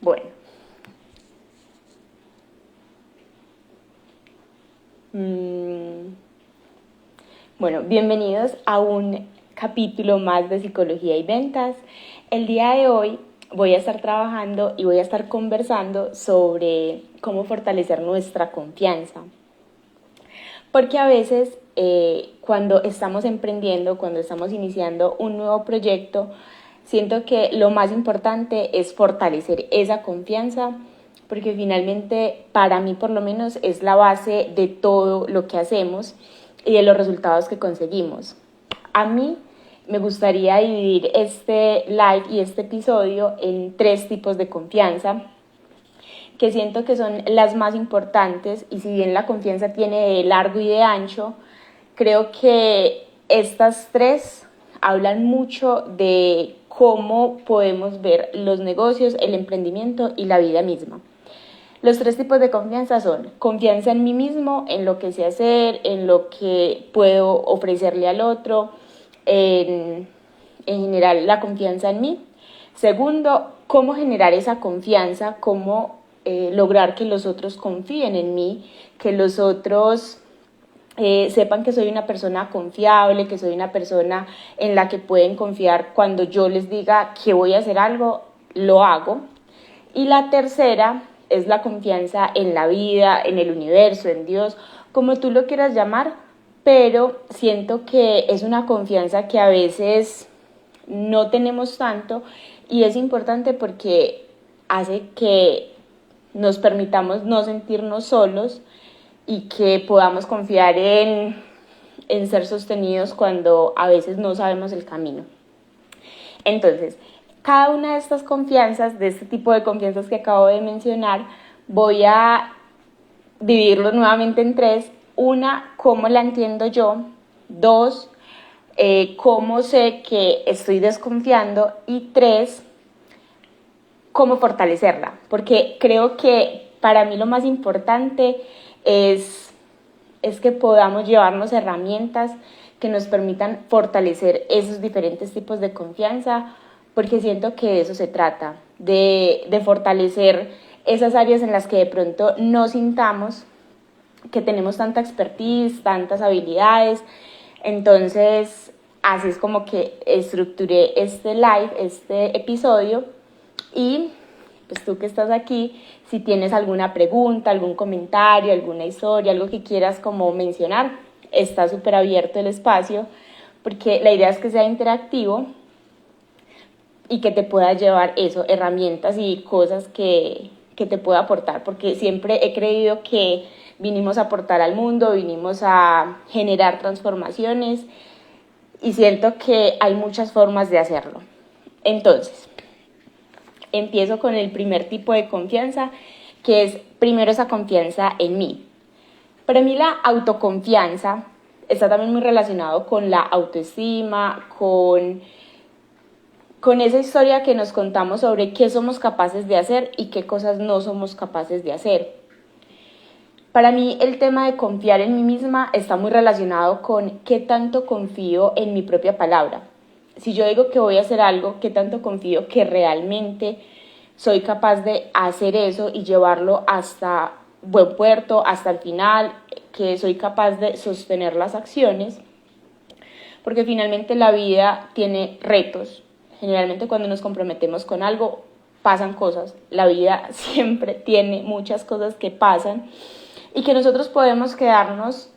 Bueno. Bueno, bienvenidos a un capítulo más de Psicología y Ventas. El día de hoy voy a estar trabajando y voy a estar conversando sobre cómo fortalecer nuestra confianza. Porque a veces cuando estamos emprendiendo, cuando estamos iniciando un nuevo proyecto, siento que lo más importante es fortalecer esa confianza, porque finalmente para mí por lo menos es la base de todo lo que hacemos y de los resultados que conseguimos. A mí me gustaría dividir este live y este episodio en 3 tipos de confianza, que siento que son las más importantes, y si bien la confianza tiene de largo y de ancho, creo que estas 3 hablan mucho de cómo podemos ver los negocios, el emprendimiento y la vida misma. Los 3 tipos de confianza son confianza en mí mismo, en lo que sé hacer, en lo que puedo ofrecerle al otro, en general la confianza en mí. Segundo, cómo generar esa confianza, cómo lograr que los otros confíen en mí, que los otros sepan que soy una persona confiable, que soy una persona en la que pueden confiar. Cuando yo les diga que voy a hacer algo, lo hago. Y la tercera es la confianza en la vida, en el universo, en Dios, como tú lo quieras llamar, pero siento que es una confianza que a veces no tenemos tanto, y es importante porque hace que nos permitamos no sentirnos solos y que podamos confiar en ser sostenidos cuando a veces no sabemos el camino. Entonces, cada una de estas confianzas, de este tipo de confianzas que acabo de mencionar, voy a dividirlo nuevamente en 3. Una, cómo la entiendo yo. 2, cómo sé que estoy desconfiando. Y 3, cómo fortalecerla. Porque creo que para mí lo más importante es que podamos llevarnos herramientas que nos permitan fortalecer esos diferentes tipos de confianza, porque siento que de eso se trata, de fortalecer esas áreas en las que de pronto no sintamos que tenemos tanta expertise, tantas habilidades. Entonces, así es como que estructuré este live, este episodio. Y pues tú que estás aquí, si tienes alguna pregunta, algún comentario, alguna historia, algo que quieras como mencionar, está súper abierto el espacio, porque la idea es que sea interactivo y que te pueda llevar eso, herramientas y cosas que te pueda aportar, porque siempre he creído que vinimos a aportar al mundo, vinimos a generar transformaciones, y siento que hay muchas formas de hacerlo. Entonces, empiezo con el primer tipo de confianza, que es primero esa confianza en mí. Para mí la autoconfianza está también muy relacionado con la autoestima, con esa historia que nos contamos sobre qué somos capaces de hacer y qué cosas no somos capaces de hacer. Para mí el tema de confiar en mí misma está muy relacionado con qué tanto confío en mi propia palabra. Si yo digo que voy a hacer algo, qué tanto confío que realmente soy capaz de hacer eso y llevarlo hasta buen puerto, hasta el final, que soy capaz de sostener las acciones, porque finalmente la vida tiene retos. Generalmente cuando nos comprometemos con algo, pasan cosas. La vida siempre tiene muchas cosas que pasan y que nosotros podemos quedarnos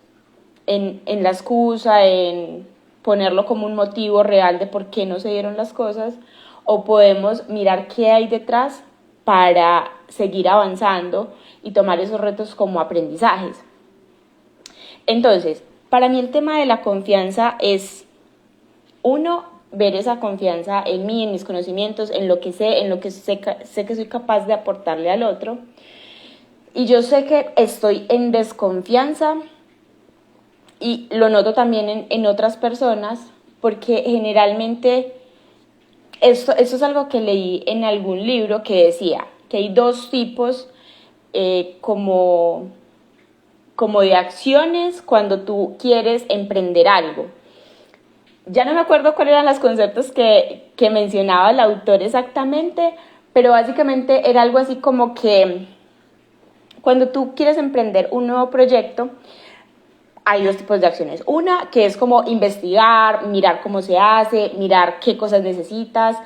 en la excusa, en ponerlo como un motivo real de por qué no se dieron las cosas, o podemos mirar qué hay detrás para seguir avanzando y tomar esos retos como aprendizajes. Entonces, para mí el tema de la confianza es, uno, ver esa confianza en mí, en mis conocimientos, en lo que sé, en lo que sé que soy capaz de aportarle al otro. Y yo sé que estoy en desconfianza, y lo noto también en otras personas, porque generalmente esto es algo que leí en algún libro que decía que hay 2 tipos como de acciones cuando tú quieres emprender algo. Ya no me acuerdo cuáles eran los conceptos que mencionaba el autor exactamente, pero básicamente era algo así como que cuando tú quieres emprender un nuevo proyecto, hay dos tipos de acciones. Una que es como investigar, mirar cómo se hace, mirar qué cosas necesitas,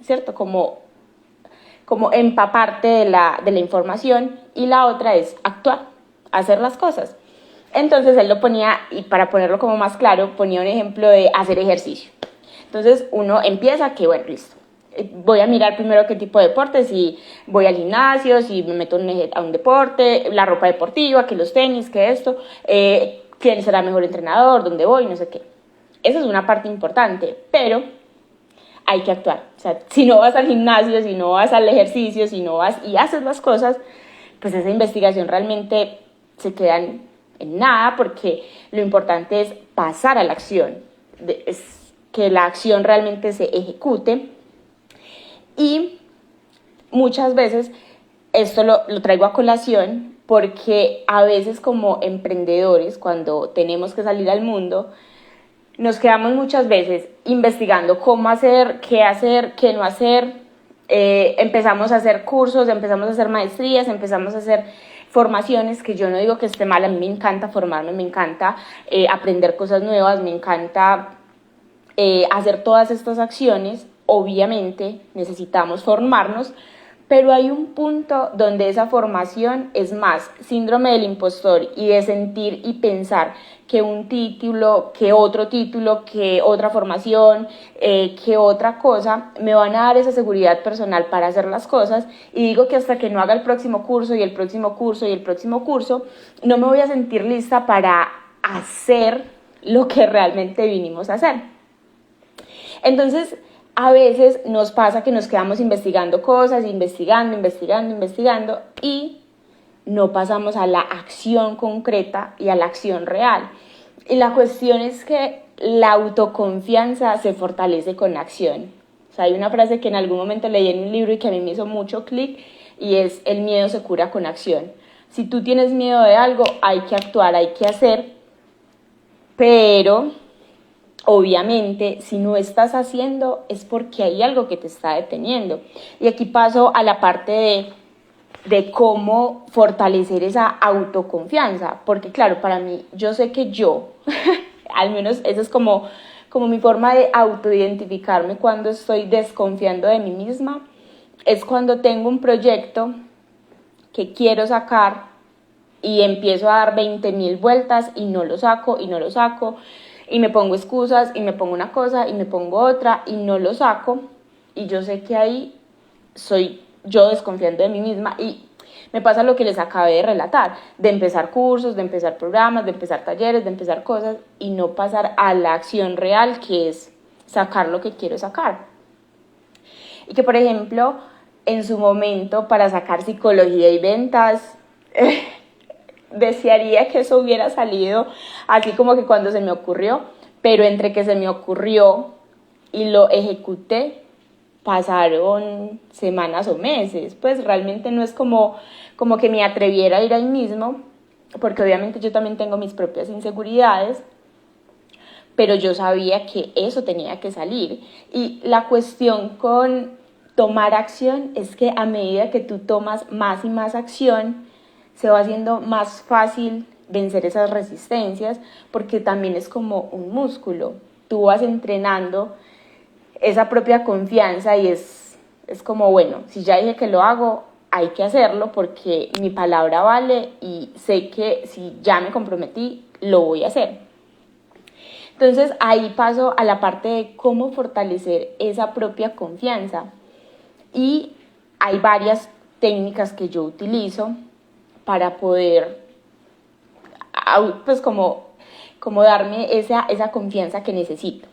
¿cierto? Como empaparte de la información, y la otra es actuar, hacer las cosas. Entonces él lo ponía, y para ponerlo como más claro, ponía un ejemplo de hacer ejercicio. Entonces uno empieza que, bueno, listo, voy a mirar primero qué tipo de deporte, si voy al gimnasio, si me meto a un deporte, la ropa deportiva, que los tenis, que esto, quién será el mejor entrenador, dónde voy, no sé qué. Esa es una parte importante, pero hay que actuar. O sea, si no vas al gimnasio, si no vas al ejercicio, si no vas y haces las cosas, pues esa investigación realmente se queda en nada, porque lo importante es pasar a la acción, es que la acción realmente se ejecute. Y muchas veces esto lo traigo a colación porque a veces como emprendedores, cuando tenemos que salir al mundo, nos quedamos muchas veces investigando cómo hacer, qué no hacer. Empezamos a hacer cursos, empezamos a hacer maestrías, empezamos a hacer formaciones, que yo no digo que esté mal, a mí me encanta formarme, me encanta aprender cosas nuevas, me encanta hacer todas estas acciones. Obviamente necesitamos formarnos, pero hay un punto donde esa formación es más síndrome del impostor y de sentir y pensar que un título, que otro título, que otra formación, que otra cosa me van a dar esa seguridad personal para hacer las cosas, y digo que hasta que no haga el próximo curso y el próximo curso y el próximo curso, no me voy a sentir lista para hacer lo que realmente vinimos a hacer. Entonces, a veces nos pasa que nos quedamos investigando cosas, investigando, y no pasamos a la acción concreta y a la acción real. Y la cuestión es que la autoconfianza se fortalece con acción. O sea, hay una frase que en algún momento leí en un libro y que a mí me hizo mucho clic, y es: el miedo se cura con acción. Si tú tienes miedo de algo, hay que actuar, hay que hacer, pero obviamente, si no estás haciendo es porque hay algo que te está deteniendo. Y aquí paso a la parte de cómo fortalecer esa autoconfianza, porque claro, para mí, yo sé que yo, al menos esa es como mi forma de autoidentificarme cuando estoy desconfiando de mí misma, es cuando tengo un proyecto que quiero sacar y empiezo a dar 20.000 vueltas y no lo saco, y me pongo excusas, y me pongo una cosa, y me pongo otra, y no lo saco, y yo sé que ahí soy yo desconfiando de mí misma, y me pasa lo que les acabé de relatar, de empezar cursos, de empezar programas, de empezar talleres, de empezar cosas, y no pasar a la acción real, que es sacar lo que quiero sacar. Y que, por ejemplo, en su momento, para sacar psicología y ventas, desearía que eso hubiera salido así como que cuando se me ocurrió, pero entre que se me ocurrió y lo ejecuté pasaron semanas o meses. Pues realmente no es como que me atreviera a ir ahí mismo, porque obviamente yo también tengo mis propias inseguridades, pero yo sabía que eso tenía que salir. Y la cuestión con tomar acción es que a medida que tú tomas más y más acción, se va haciendo más fácil vencer esas resistencias, porque también es como un músculo. Tú vas entrenando esa propia confianza y es como, bueno, si ya dije que lo hago, hay que hacerlo porque mi palabra vale y sé que si ya me comprometí, lo voy a hacer. Entonces ahí paso a la parte de cómo fortalecer esa propia confianza, y hay varias técnicas que yo utilizo para poder, pues como darme esa confianza que necesito.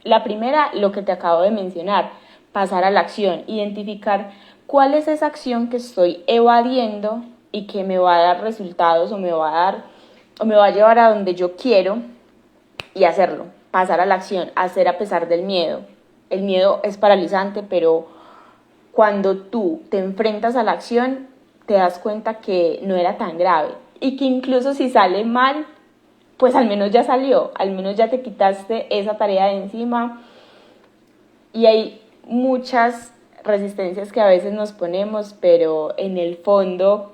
La primera, lo que te acabo de mencionar, pasar a la acción, identificar cuál es esa acción que estoy evadiendo y que me va a dar resultados, o me va a llevar a donde yo quiero, y hacerlo, pasar a la acción, hacer a pesar del miedo. El miedo es paralizante, pero cuando tú te enfrentas a la acción, te das cuenta que no era tan grave, y que incluso si sale mal, pues al menos ya salió, al menos ya te quitaste esa tarea de encima. Y hay muchas resistencias que a veces nos ponemos, pero en el fondo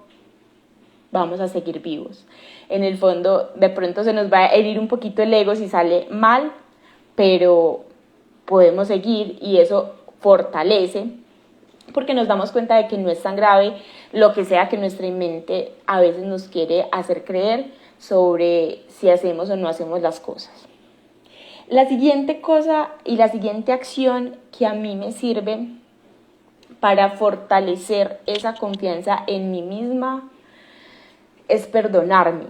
vamos a seguir vivos. En el fondo de pronto se nos va a herir un poquito el ego si sale mal, pero podemos seguir y eso fortalece porque nos damos cuenta de que no es tan grave lo que sea que nuestra mente a veces nos quiere hacer creer sobre si hacemos o no hacemos las cosas. La siguiente cosa y la siguiente acción que a mí me sirve para fortalecer esa confianza en mí misma es perdonarme,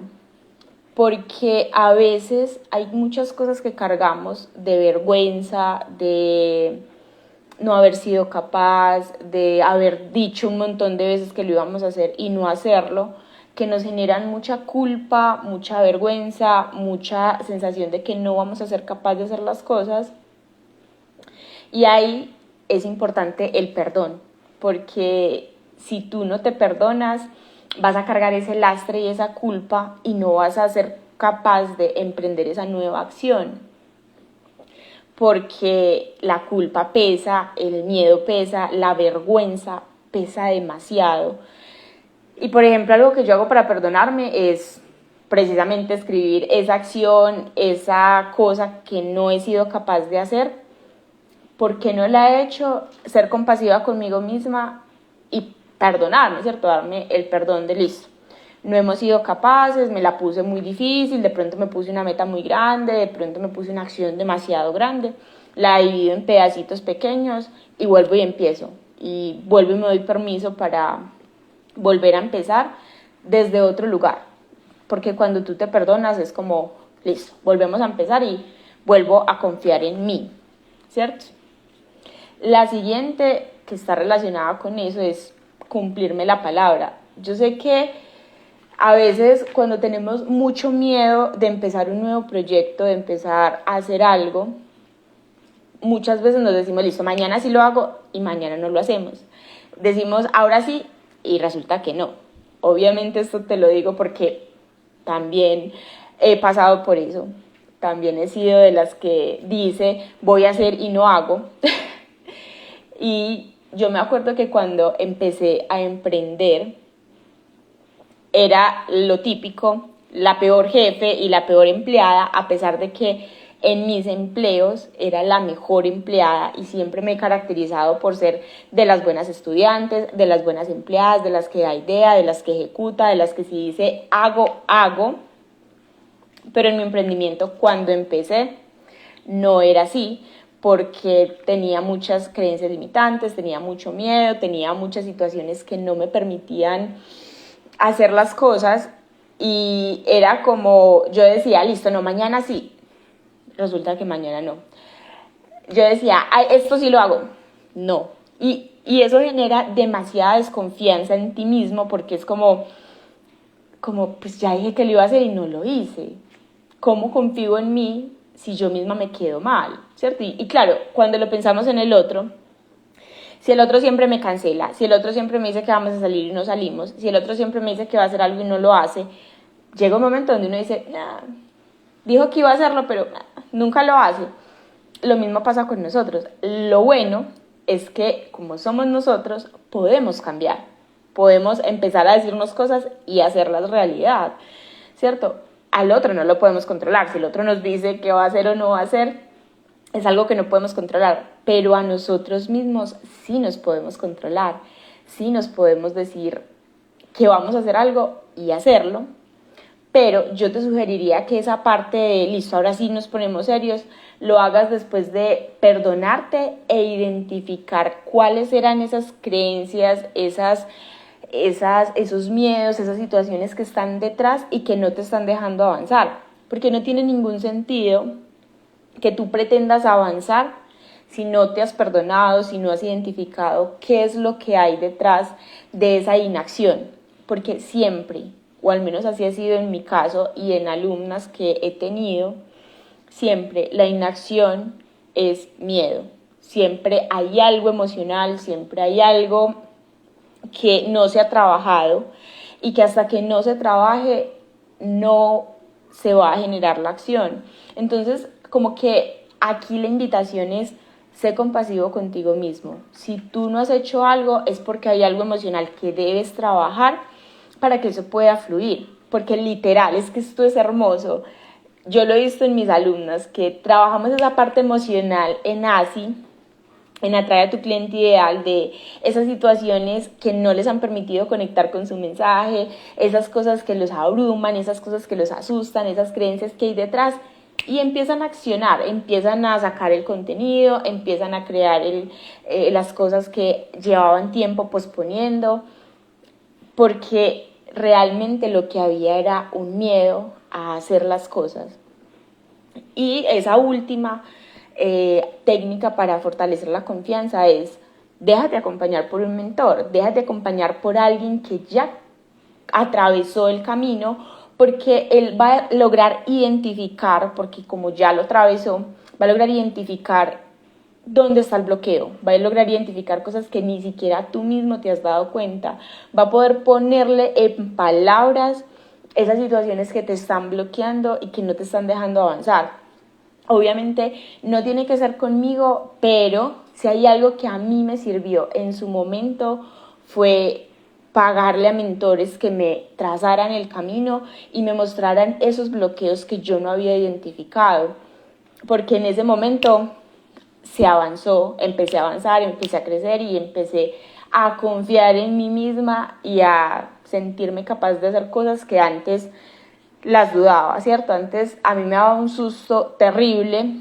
porque a veces hay muchas cosas que cargamos de vergüenza, de no haber sido capaz, de haber dicho un montón de veces que lo íbamos a hacer y no hacerlo, que nos generan mucha culpa, mucha vergüenza, mucha sensación de que no vamos a ser capaces de hacer las cosas. Y ahí es importante el perdón, porque si tú no te perdonas, vas a cargar ese lastre y esa culpa y no vas a ser capaz de emprender esa nueva acción. Porque la culpa pesa, el miedo pesa, la vergüenza pesa demasiado. Y por ejemplo, algo que yo hago para perdonarme es precisamente escribir esa acción, esa cosa que no he sido capaz de hacer, por qué no la he hecho, ser compasiva conmigo misma y perdonarme, ¿cierto? Darme el perdón de listo. No hemos sido capaces, me la puse muy difícil, de pronto me puse una meta muy grande, de pronto me puse una acción demasiado grande, la divido en pedacitos pequeños y vuelvo y empiezo. Y vuelvo y me doy permiso para volver a empezar desde otro lugar. Porque cuando tú te perdonas es como, listo, volvemos a empezar y vuelvo a confiar en mí, ¿cierto? La siguiente que está relacionada con eso es cumplirme la palabra. Yo sé que a veces cuando tenemos mucho miedo de empezar un nuevo proyecto, de empezar a hacer algo, muchas veces nos decimos, listo, mañana sí lo hago y mañana no lo hacemos. Decimos, ahora sí, y resulta que no. Obviamente esto te lo digo porque también he pasado por eso. También he sido de las que dice, voy a hacer y no hago. Y yo me acuerdo que cuando empecé a emprender, era lo típico, la peor jefe y la peor empleada, a pesar de que en mis empleos era la mejor empleada y siempre me he caracterizado por ser de las buenas estudiantes, de las buenas empleadas, de las que da idea, de las que ejecuta, de las que si dice hago, hago. Pero en mi emprendimiento cuando empecé no era así, porque tenía muchas creencias limitantes, tenía mucho miedo, tenía muchas situaciones que no me permitían hacer las cosas y era como, yo decía, listo, no, mañana sí, resulta que mañana no. Yo decía, esto sí lo hago, no. Y eso genera demasiada desconfianza en ti mismo porque es como, pues ya dije que lo iba a hacer y no lo hice. ¿Cómo confío en mí si yo misma me quedo mal? ¿Cierto? Y claro, cuando lo pensamos en el otro, si el otro siempre me cancela, si el otro siempre me dice que vamos a salir y no salimos, si el otro siempre me dice que va a hacer algo y no lo hace, llega un momento donde uno dice, nah, dijo que iba a hacerlo, pero nunca lo hace. Lo mismo pasa con nosotros. Lo bueno es que como somos nosotros, podemos cambiar, podemos empezar a decirnos cosas y hacerlas realidad, ¿cierto? Al otro no lo podemos controlar. Si el otro nos dice qué va a hacer o no va a hacer, es algo que no podemos controlar, pero a nosotros mismos sí nos podemos controlar, sí nos podemos decir que vamos a hacer algo y hacerlo, pero yo te sugeriría que esa parte de, listo, ahora sí nos ponemos serios, lo hagas después de perdonarte e identificar cuáles eran esas creencias, esos miedos, esas situaciones que están detrás y que no te están dejando avanzar, porque no tiene ningún sentido que tú pretendas avanzar si no te has perdonado, si no has identificado qué es lo que hay detrás de esa inacción, porque siempre, o al menos así ha sido en mi caso y en alumnas que he tenido, siempre la inacción es miedo, siempre hay algo emocional, siempre hay algo que no se ha trabajado y que hasta que no se trabaje no se va a generar la acción. Entonces, como que aquí la invitación es sé compasivo contigo mismo. Si tú no has hecho algo es porque hay algo emocional que debes trabajar para que eso pueda fluir. Porque literal, es que esto es hermoso. Yo lo he visto en mis alumnas que trabajamos esa parte emocional en ASI, en atraer a tu cliente ideal, de esas situaciones que no les han permitido conectar con su mensaje, esas cosas que los abruman, esas cosas que los asustan, esas creencias que hay detrás, y empiezan a accionar, empiezan a sacar el contenido, empiezan a crear las cosas que llevaban tiempo posponiendo, porque realmente lo que había era un miedo a hacer las cosas. Y esa última técnica para fortalecer la confianza es: déjate acompañar por un mentor, déjate acompañar por alguien que ya atravesó el camino, porque él va a lograr identificar, porque como ya lo atravesó, va a lograr identificar dónde está el bloqueo, va a lograr identificar cosas que ni siquiera tú mismo te has dado cuenta, va a poder ponerle en palabras esas situaciones que te están bloqueando y que no te están dejando avanzar. Obviamente no tiene que ser conmigo, pero si hay algo que a mí me sirvió en su momento fue pagarle a mentores que me trazaran el camino y me mostraran esos bloqueos que yo no había identificado, porque en ese momento se avanzó, empecé a avanzar, empecé a crecer y empecé a confiar en mí misma y a sentirme capaz de hacer cosas que antes las dudaba, ¿cierto? Antes a mí me daba un susto terrible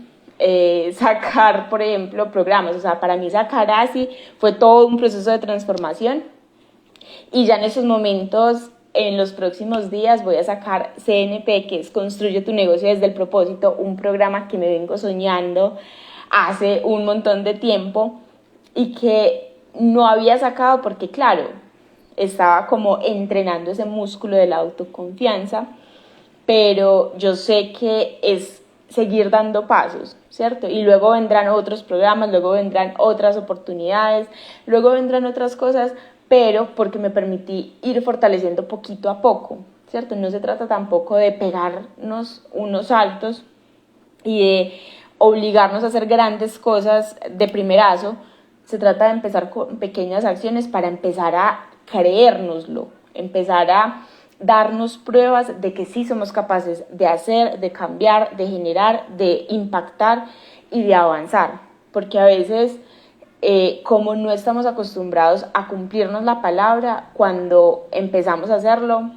sacar, por ejemplo, programas. O sea, para mí sacar ASI fue todo un proceso de transformación, y ya en esos momentos, en los próximos días, voy a sacar CNP, que es Construye tu negocio desde el propósito, un programa que me vengo soñando hace un montón de tiempo y que no había sacado porque, claro, estaba como entrenando ese músculo de la autoconfianza, pero yo sé que es seguir dando pasos, ¿cierto? Y luego vendrán otros programas, luego vendrán otras oportunidades, luego vendrán otras cosas, pero porque me permití ir fortaleciendo poquito a poco, ¿cierto? No se trata tampoco de pegarnos unos saltos y de obligarnos a hacer grandes cosas de primerazo. Se trata de empezar con pequeñas acciones para empezar a creérnoslo, empezar a darnos pruebas de que sí somos capaces de hacer, de cambiar, de generar, de impactar y de avanzar. Porque a veces, como no estamos acostumbrados a cumplirnos la palabra, cuando empezamos a hacerlo,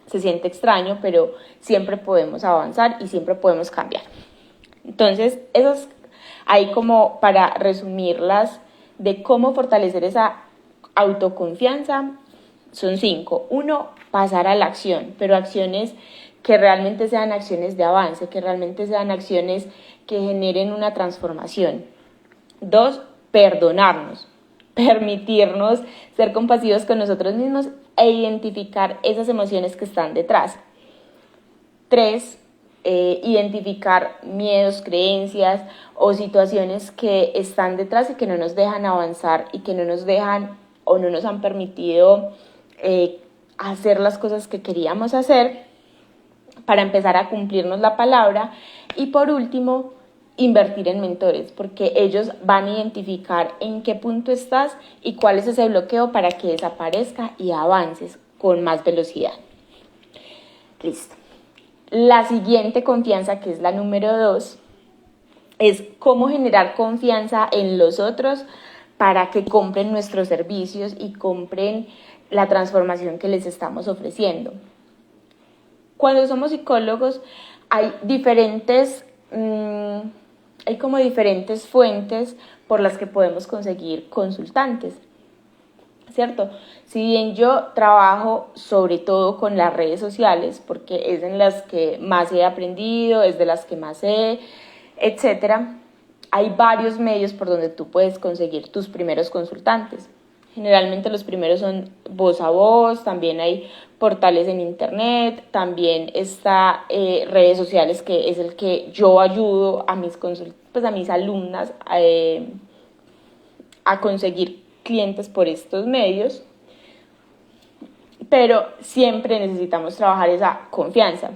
se siente extraño, pero siempre podemos avanzar y siempre podemos cambiar. Entonces, esas ahí como para resumirlas de cómo fortalecer esa autoconfianza, son 5. 1, pasar a la acción, pero acciones que realmente sean acciones de avance, que realmente sean acciones que generen una transformación. 2, perdonarnos, permitirnos ser compasivos con nosotros mismos e identificar esas emociones que están detrás. 3, identificar miedos, creencias o situaciones que están detrás y que no nos dejan avanzar y que no nos dejan o no nos han permitido hacer las cosas que queríamos hacer para empezar a cumplirnos la palabra. Y por último, invertir en mentores, porque ellos van a identificar en qué punto estás y cuál es ese bloqueo para que desaparezca y avances con más velocidad. Listo. La siguiente confianza, que es la número 2, es cómo generar confianza en los otros para que compren nuestros servicios y compren la transformación que les estamos ofreciendo. Cuando somos psicólogos hay diferentes fuentes por las que podemos conseguir consultantes, ¿cierto? Si bien yo trabajo sobre todo con las redes sociales, porque es en las que más he aprendido, es de las que más sé, etcétera, hay varios medios por donde tú puedes conseguir tus primeros consultantes. Generalmente los primeros son voz a voz, también hay portales en internet, también está redes sociales, que es el que yo ayudo a mis alumnas a conseguir clientes por estos medios, pero siempre necesitamos trabajar esa confianza.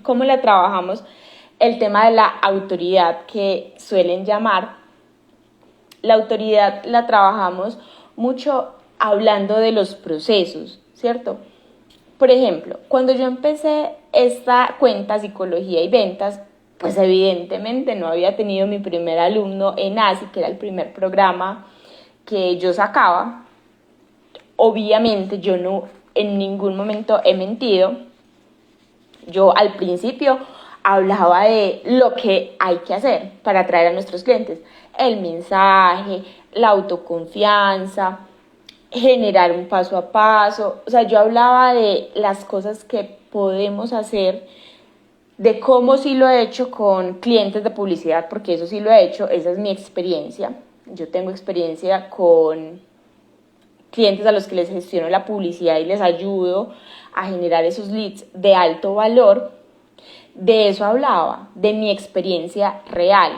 ¿Cómo la trabajamos? el tema de la autoridad que suelen llamar. La autoridad la trabajamos mucho hablando de los procesos, ¿cierto? Por ejemplo, cuando yo empecé esta cuenta Psicología y Ventas, pues evidentemente no había tenido mi primer alumno en ASI, que era el primer programa que yo sacaba. Obviamente yo no en ningún momento he mentido. Yo al principio hablaba de lo que hay que hacer para atraer a nuestros clientes. El mensaje, la autoconfianza, generar un paso a paso. O sea, yo hablaba de las cosas que podemos hacer, de cómo sí lo he hecho con clientes de publicidad, porque eso sí lo he hecho, esa es mi experiencia. Yo tengo experiencia con clientes a los que les gestiono la publicidad y les ayudo a generar esos leads de alto valor. De eso hablaba, de mi experiencia real.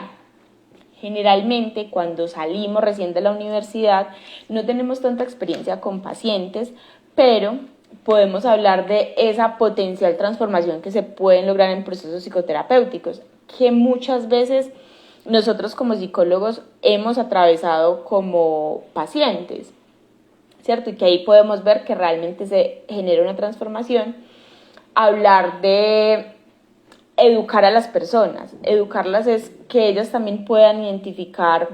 Generalmente cuando salimos recién de la universidad no tenemos tanta experiencia con pacientes, pero podemos hablar de esa potencial transformación que se pueden lograr en procesos psicoterapéuticos, que muchas veces nosotros como psicólogos hemos atravesado como pacientes, ¿cierto? Y que ahí podemos ver que realmente se genera una transformación. Hablar de educar a las personas. Educarlas es que ellas también puedan identificar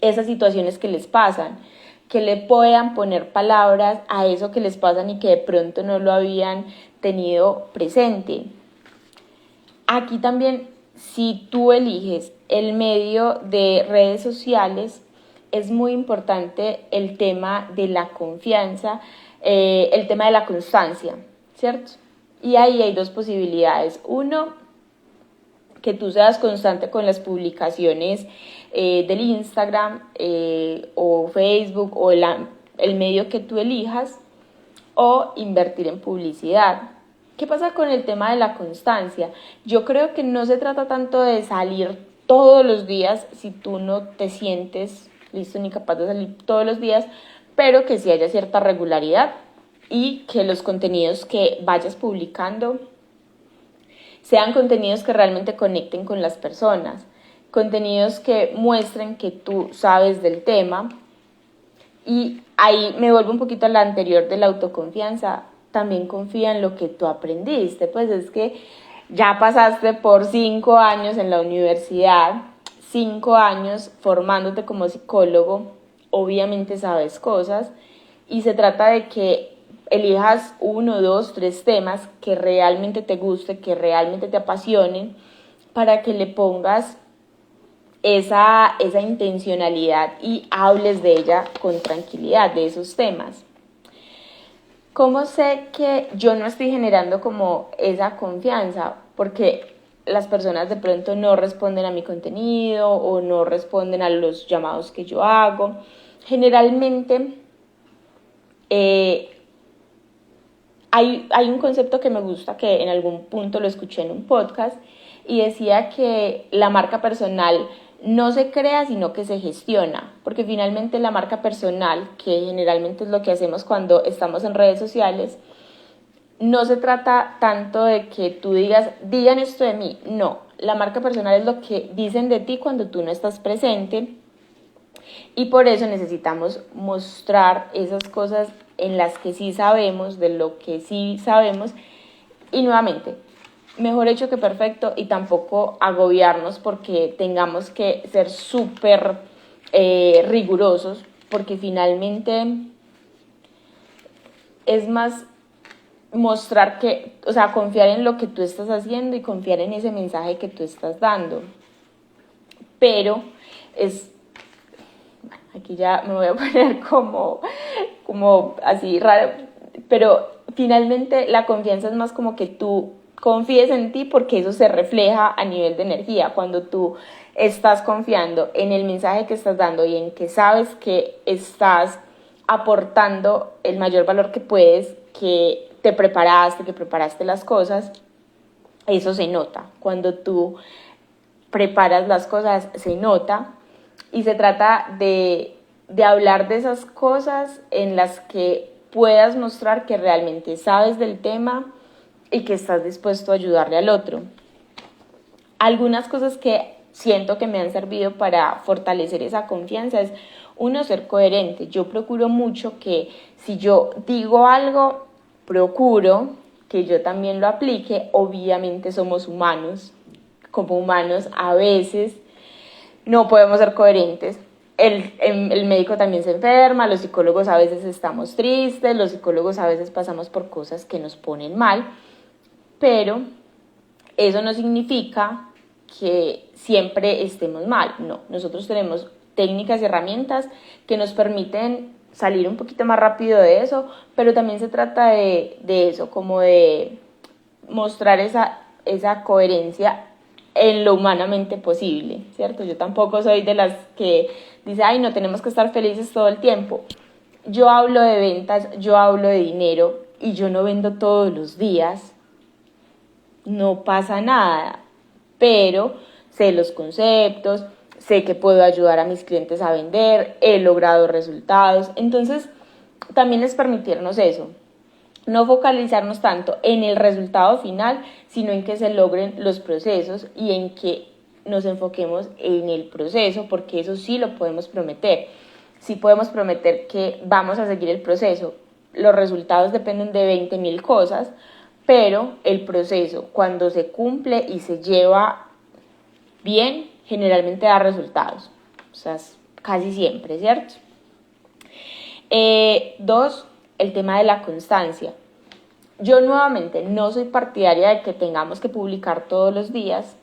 esas situaciones que les pasan, que le puedan poner palabras a eso que les pasan y que de pronto no lo habían tenido presente. Aquí también, si tú eliges el medio de redes sociales, es muy importante el tema de la confianza, el tema de la constancia, ¿cierto? Y ahí hay dos posibilidades. Uno, que tú seas constante con las publicaciones del Instagram o Facebook o el medio que tú elijas, o invertir en publicidad. ¿Qué pasa con el tema de la constancia? Yo creo que no se trata tanto de salir todos los días si tú no te sientes listo ni capaz de salir todos los días, pero que sí haya cierta regularidad y que los contenidos que vayas publicando sean contenidos que realmente conecten con las personas, contenidos que muestren que tú sabes del tema. Y ahí me vuelvo un poquito a la anterior de la autoconfianza. También confía en lo que tú aprendiste, pues es que ya pasaste por 5 años en la universidad, 5 años formándote como psicólogo, obviamente sabes cosas, y se trata de que elijas 1, 2, 3 temas que realmente te guste, que realmente te apasionen, para que le pongas esa intencionalidad y hables de ella con tranquilidad, de esos temas. ¿Cómo sé que yo no estoy generando como esa confianza? Porque las personas de pronto no responden a mi contenido o no responden a los llamados que yo hago. Generalmente hay un concepto que me gusta, que en algún punto lo escuché en un podcast, y decía que la marca personal no se crea, sino que se gestiona, porque finalmente la marca personal, que generalmente es lo que hacemos cuando estamos en redes sociales, no se trata tanto de que tú digan esto de mí, no, la marca personal es lo que dicen de ti cuando tú no estás presente, y por eso necesitamos mostrar esas cosas en las que sí sabemos, de lo que sí sabemos, y nuevamente, mejor hecho que perfecto, y tampoco agobiarnos porque tengamos que ser súper rigurosos, porque finalmente es más mostrar que, o sea, confiar en lo que tú estás haciendo y confiar en ese mensaje que tú estás dando. Pero aquí ya me voy a poner como así raro, pero finalmente la confianza es más como que tú confíes en ti, porque eso se refleja a nivel de energía. Cuando tú estás confiando en el mensaje que estás dando y en que sabes que estás aportando el mayor valor que puedes, que te preparaste, que preparaste las cosas, eso se nota. Cuando tú preparas las cosas, se nota, y se trata de hablar de esas cosas en las que puedas mostrar que realmente sabes del tema y que estás dispuesto a ayudarle al otro. algunas cosas que siento que me han servido para fortalecer esa confianza es, uno, ser coherente. Yo procuro mucho que si yo digo algo, procuro que yo también lo aplique. Obviamente somos humanos. Como humanos a veces no podemos ser coherentes. El médico también se enferma, los psicólogos a veces estamos tristes, los psicólogos a veces pasamos por cosas que nos ponen mal, pero eso no significa que siempre estemos mal. No, nosotros tenemos técnicas y herramientas que nos permiten salir un poquito más rápido de eso, pero también se trata de eso, como de mostrar esa coherencia en lo humanamente posible, ¿cierto? Yo tampoco soy de las que dice, ay, no, tenemos que estar felices todo el tiempo. Yo hablo de ventas, yo hablo de dinero y yo no vendo todos los días, no pasa nada, pero sé los conceptos, sé que puedo ayudar a mis clientes a vender, he logrado resultados, entonces también es permitirnos eso, no focalizarnos tanto en el resultado final, sino en que se logren los procesos y en que nos enfoquemos en el proceso, porque eso sí lo podemos prometer. Sí podemos prometer que vamos a seguir el proceso. Los resultados dependen de 20.000 cosas, pero el proceso, cuando se cumple y se lleva bien, generalmente da resultados. O sea, casi siempre, ¿cierto? 2, el tema de la constancia. Yo nuevamente no soy partidaria de que tengamos que publicar todos los días.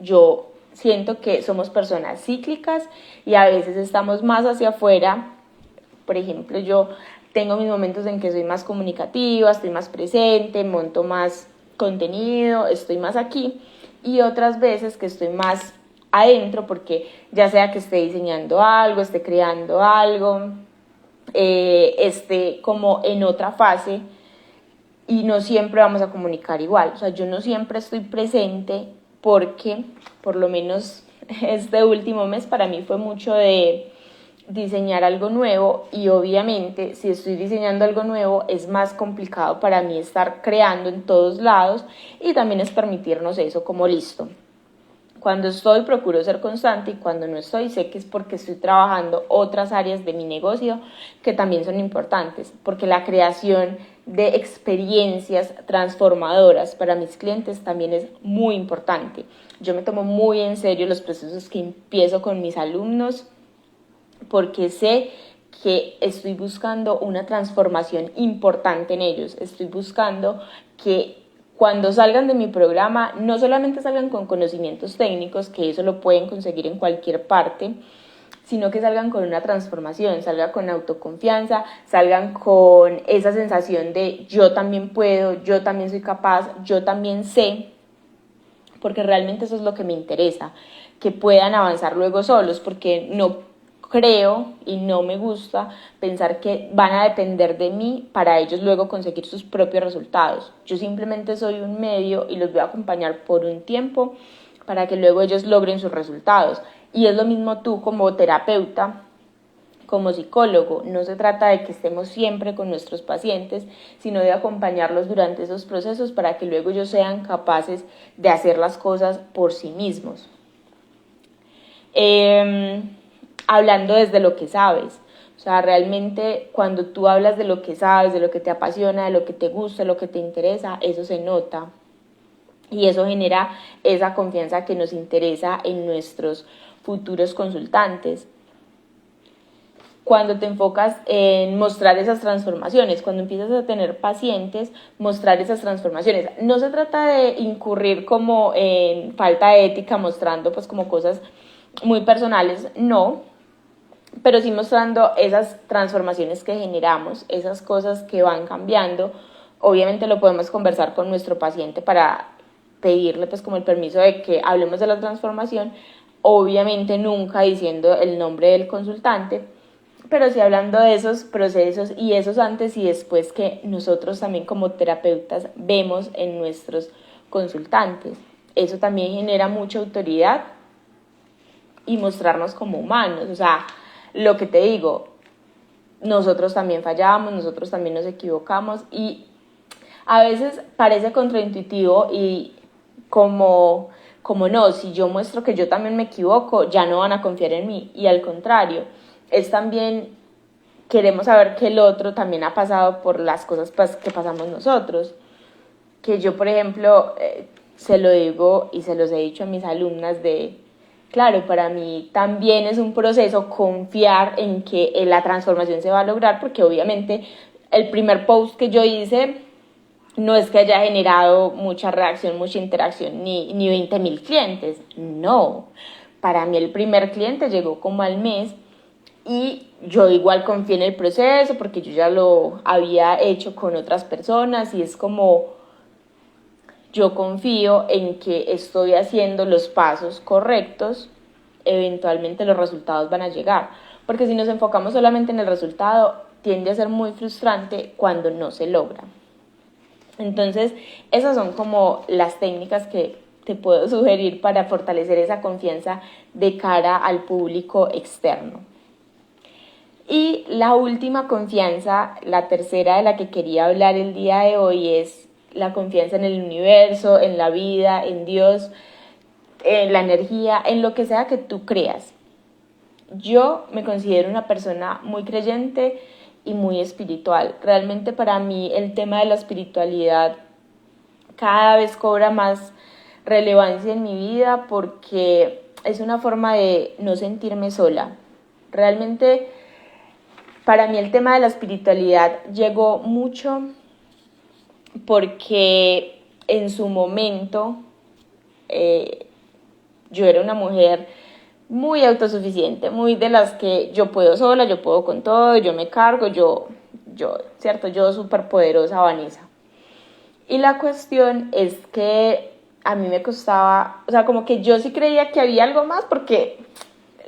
Yo siento que somos personas cíclicas y a veces estamos más hacia afuera. Por ejemplo, yo tengo mis momentos en que soy más comunicativa, estoy más presente, monto más contenido, estoy más aquí, y otras veces que estoy más adentro porque ya sea que esté diseñando algo, esté creando algo, esté como en otra fase y no siempre vamos a comunicar igual. O sea, yo no siempre estoy presente porque, por lo menos este último mes para mí fue mucho de diseñar algo nuevo y obviamente si estoy diseñando algo nuevo es más complicado para mí estar creando en todos lados y también es permitirnos eso como listo. Cuando estoy procuro ser constante y cuando no estoy sé que es porque estoy trabajando otras áreas de mi negocio que también son importantes, porque la creación de experiencias transformadoras para mis clientes también es muy importante. Yo me tomo muy en serio los procesos que empiezo con mis alumnos porque sé que estoy buscando una transformación importante en ellos, estoy buscando que cuando salgan de mi programa no solamente salgan con conocimientos técnicos, que eso lo pueden conseguir en cualquier parte, sino que salgan con una transformación, salgan con autoconfianza, salgan con esa sensación de yo también puedo, yo también soy capaz, yo también sé, porque realmente eso es lo que me interesa, que puedan avanzar luego solos, porque no creo y no me gusta pensar que van a depender de mí para ellos luego conseguir sus propios resultados. Yo simplemente soy un medio y los voy a acompañar por un tiempo para que luego ellos logren sus resultados. Y es lo mismo tú como terapeuta, como psicólogo. No se trata de que estemos siempre con nuestros pacientes, sino de acompañarlos durante esos procesos para que luego ellos sean capaces de hacer las cosas por sí mismos. Hablando desde lo que sabes. O sea, realmente cuando tú hablas de lo que sabes, de lo que te apasiona, de lo que te gusta, de lo que te interesa, eso se nota. Y eso genera esa confianza que nos interesa en nuestros futuros consultantes. Cuando te enfocas en mostrar esas transformaciones, cuando empiezas a tener pacientes, mostrar esas transformaciones. No se trata de incurrir como en falta de ética, mostrando pues como cosas muy personales, no, pero sí mostrando esas transformaciones que generamos, esas cosas que van cambiando. Obviamente lo podemos conversar con nuestro paciente para pedirle pues como el permiso de que hablemos de la transformación, obviamente nunca diciendo el nombre del consultante, pero sí hablando de esos procesos y esos antes y después que nosotros también como terapeutas vemos en nuestros consultantes. Eso también genera mucha autoridad y mostrarnos como humanos. O sea, lo que te digo, nosotros también fallamos, nosotros también nos equivocamos y a veces parece contraintuitivo y como como no, si yo muestro que yo también me equivoco, ya no van a confiar en mí. Y al contrario, es también, queremos saber que el otro también ha pasado por las cosas que pasamos nosotros. Que yo, por ejemplo, se lo digo y se los he dicho a mis alumnas claro, para mí también es un proceso confiar en que la transformación se va a lograr, porque obviamente el primer post que yo hice no es que haya generado mucha reacción, mucha interacción, ni 20.000 clientes, no. Para mí el primer cliente llegó como al mes y yo igual confié en el proceso porque yo ya lo había hecho con otras personas y es como yo confío en que estoy haciendo los pasos correctos, eventualmente los resultados van a llegar. Porque si nos enfocamos solamente en el resultado, tiende a ser muy frustrante cuando no se logra. Entonces, esas son como las técnicas que te puedo sugerir para fortalecer esa confianza de cara al público externo. Y la última confianza, la tercera de la que quería hablar el día de hoy, es la confianza en el universo, en la vida, en Dios, en la energía, en lo que sea que tú creas. Yo me considero una persona muy creyente y muy espiritual. Realmente para mí el tema de la espiritualidad cada vez cobra más relevancia en mi vida porque es una forma de no sentirme sola. Realmente para mí el tema de la espiritualidad llegó mucho porque en su momento yo era una mujer muy autosuficiente, muy de las que yo puedo sola, yo puedo con todo, yo me cargo, ¿cierto? Yo súper poderosa, Vanessa. Y la cuestión es que a mí me costaba, o sea, como que yo sí creía que había algo más porque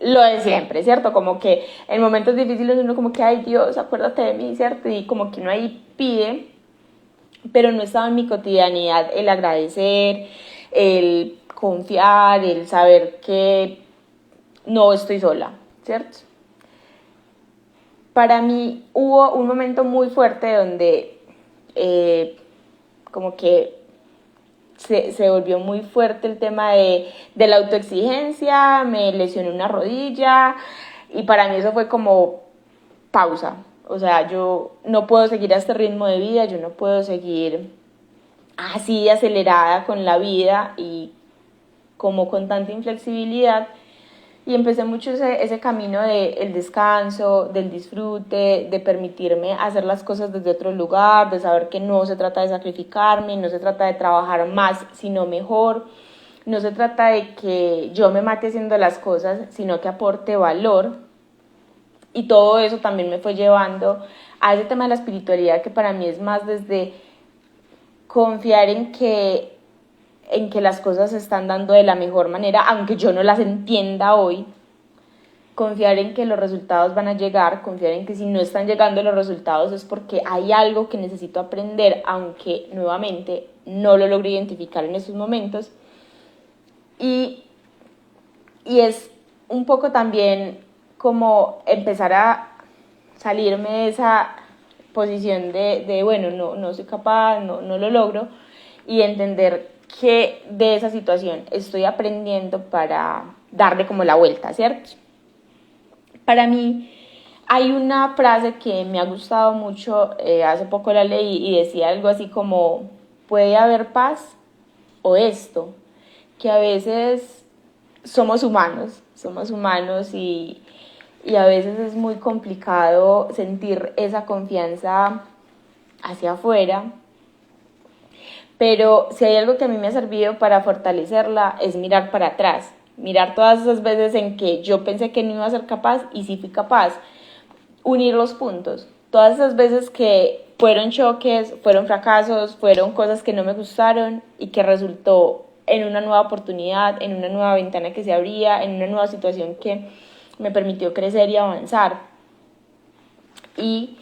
lo de siempre, ¿cierto? Como que en momentos difíciles uno como que, ay Dios, acuérdate de mí, ¿cierto? Y como que uno ahí pide, pero no estaba en mi cotidianidad el agradecer, el confiar, el saber que no estoy sola, ¿cierto? Para mí hubo un momento muy fuerte donde como que se volvió muy fuerte el tema de la autoexigencia, me lesioné una rodilla y para mí eso fue como pausa. O sea, yo no puedo seguir a este ritmo de vida, yo no puedo seguir así acelerada con la vida y como con tanta inflexibilidad. Y empecé mucho ese camino del descanso, del disfrute, de permitirme hacer las cosas desde otro lugar, de saber que no se trata de sacrificarme, no se trata de trabajar más, sino mejor. No se trata de que yo me mate haciendo las cosas, sino que aporte valor. Y todo eso también me fue llevando a ese tema de la espiritualidad que para mí es más desde confiar en que las cosas se están dando de la mejor manera, aunque yo no las entienda hoy, confiar en que los resultados van a llegar, confiar en que si no están llegando los resultados es porque hay algo que necesito aprender, aunque nuevamente no lo logro identificar en estos momentos. Y es un poco también como empezar a salirme de esa posición de bueno, no soy capaz, no lo logro, y entender que de esa situación estoy aprendiendo para darle como la vuelta, ¿cierto? Para mí hay una frase que me ha gustado mucho, hace poco la leí y decía algo así como, puede haber paz o esto, que a veces somos humanos y a veces es muy complicado sentir esa confianza hacia afuera. Pero si hay algo que a mí me ha servido para fortalecerla es mirar para atrás, mirar todas esas veces en que yo pensé que no iba a ser capaz y sí fui capaz, unir los puntos, todas esas veces que fueron choques, fueron fracasos, fueron cosas que no me gustaron y que resultó en una nueva oportunidad, en una nueva ventana que se abría, en una nueva situación que me permitió crecer y avanzar. Y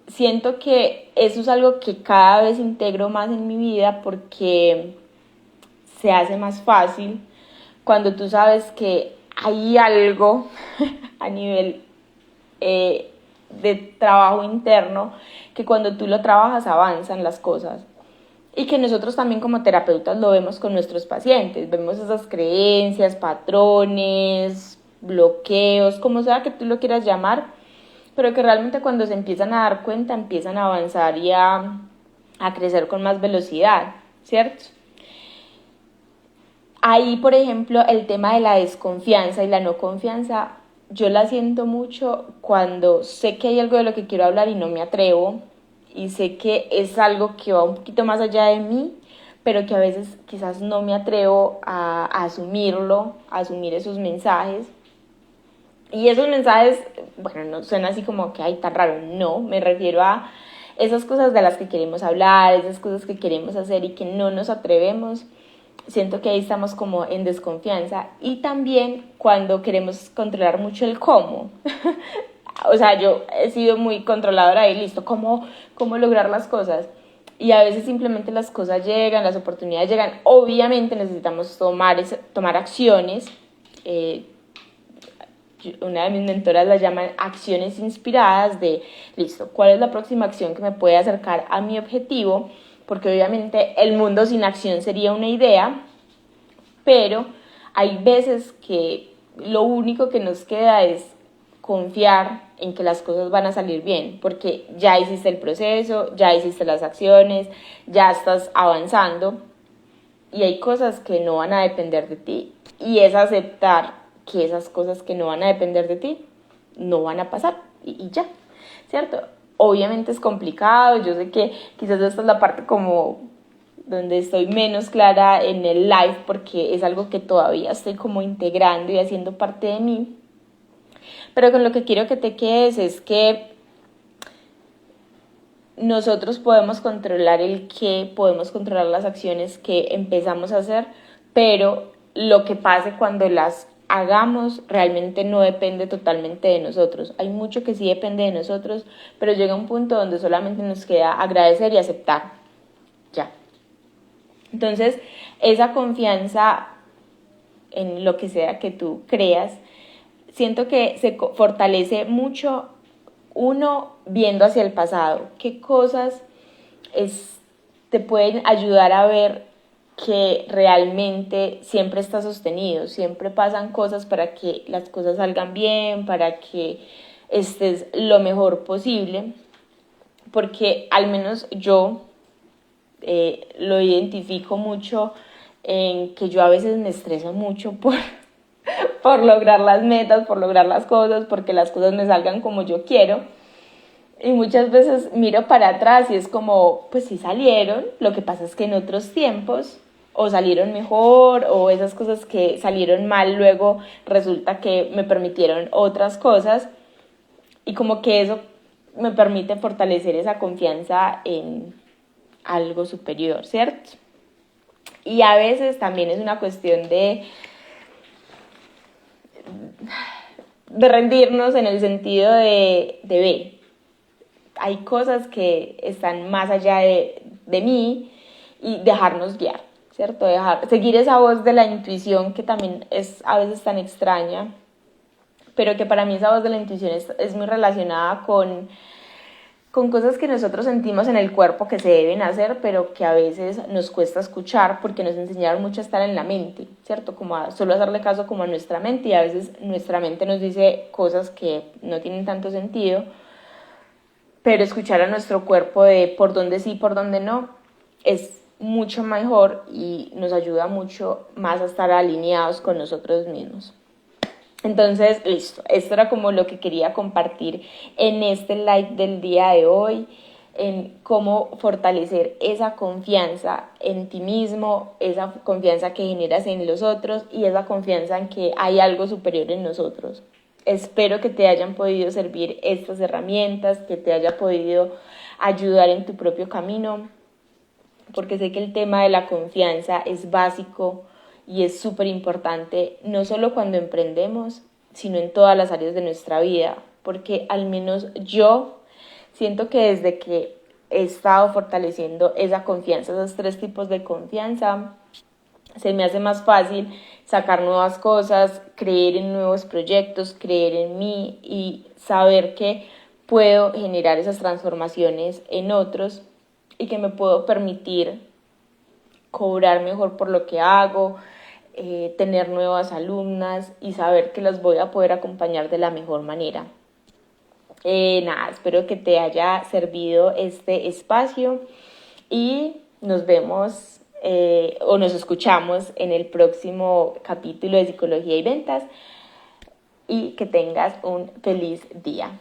siento que eso es algo que cada vez integro más en mi vida porque se hace más fácil cuando tú sabes que hay algo a nivel de trabajo interno que cuando tú lo trabajas avanzan las cosas. y que nosotros también como terapeutas lo vemos con nuestros pacientes, vemos esas creencias, patrones, bloqueos, como sea que tú lo quieras llamar, pero que realmente cuando se empiezan a dar cuenta empiezan a avanzar y a crecer con más velocidad, ¿cierto? Ahí, por ejemplo, el tema de la desconfianza y la no confianza, yo la siento mucho cuando sé que hay algo de lo que quiero hablar y no me atrevo, y sé que es algo que va un poquito más allá de mí, pero que a veces quizás no me atrevo a asumirlo, a asumir esos mensajes. Y esos mensajes, bueno, no suena así como que, ay, tan raro, no, me refiero a esas cosas de las que queremos hablar, esas cosas que queremos hacer y que no nos atrevemos. Siento que ahí estamos como en desconfianza. Y también cuando queremos controlar mucho el cómo. O sea, yo he sido muy controladora y listo, ¿cómo lograr las cosas? Y a veces simplemente las cosas llegan, las oportunidades llegan. Obviamente necesitamos tomar acciones. Una de mis mentoras las llama acciones inspiradas de, listo, ¿cuál es la próxima acción que me puede acercar a mi objetivo? Porque obviamente el mundo sin acción sería una idea, pero hay veces que lo único que nos queda es confiar en que las cosas van a salir bien, porque ya hiciste el proceso, ya hiciste las acciones, ya estás avanzando y hay cosas que no van a depender de ti, y es aceptar que esas cosas que no van a depender de ti no van a pasar y ya, ¿cierto? Obviamente es complicado, yo sé que quizás esta es la parte como donde estoy menos clara en el live porque es algo que todavía estoy como integrando y haciendo parte de mí, pero con lo que quiero que te quedes es que nosotros podemos controlar el qué, podemos controlar las acciones que empezamos a hacer, pero lo que pase cuando las hagamos realmente no depende totalmente de nosotros. Hay mucho que sí depende de nosotros, pero llega un punto donde solamente nos queda agradecer y aceptar. Ya. Entonces, esa confianza en lo que sea que tú creas, siento que se fortalece mucho uno viendo hacia el pasado, qué cosas te pueden ayudar a ver que realmente siempre está sostenido, siempre pasan cosas para que las cosas salgan bien, para que estés lo mejor posible, porque al menos yo lo identifico mucho en que yo a veces me estreso mucho por lograr las metas, por lograr las cosas, porque las cosas me salgan como yo quiero. Y muchas veces miro para atrás y es como, pues sí salieron, lo que pasa es que en otros tiempos o salieron mejor, o esas cosas que salieron mal luego resulta que me permitieron otras cosas, y como que eso me permite fortalecer esa confianza en algo superior, ¿cierto? Y a veces también es una cuestión de rendirnos en el sentido de ver. Hay cosas que están más allá de mí, y dejarnos guiar, ¿cierto? Seguir esa voz de la intuición que también es a veces tan extraña, pero que para mí esa voz de la intuición es muy relacionada con cosas que nosotros sentimos en el cuerpo que se deben hacer, pero que a veces nos cuesta escuchar porque nos enseñaron mucho a estar en la mente, ¿cierto? Como a solo hacerle caso como a nuestra mente, y a veces nuestra mente nos dice cosas que no tienen tanto sentido, pero escuchar a nuestro cuerpo de por dónde sí, por dónde no, es mucho mejor y nos ayuda mucho más a estar alineados con nosotros mismos. Entonces, listo, esto era como lo que quería compartir en este live del día de hoy, en cómo fortalecer esa confianza en ti mismo, esa confianza que generas en los otros y esa confianza en que hay algo superior en nosotros. Espero que te hayan podido servir estas herramientas, que te haya podido ayudar en tu propio camino, porque sé que el tema de la confianza es básico y es súper importante, no solo cuando emprendemos, sino en todas las áreas de nuestra vida, porque al menos yo siento que desde que he estado fortaleciendo esa confianza, esos 3 tipos de confianza, se me hace más fácil sacar nuevas cosas, creer en nuevos proyectos, creer en mí y saber que puedo generar esas transformaciones en otros y que me puedo permitir cobrar mejor por lo que hago, tener nuevas alumnas y saber que las voy a poder acompañar de la mejor manera. Nada, espero que te haya servido este espacio y nos vemos o nos escuchamos en el próximo capítulo de Psicología y Ventas y que tengas un feliz día.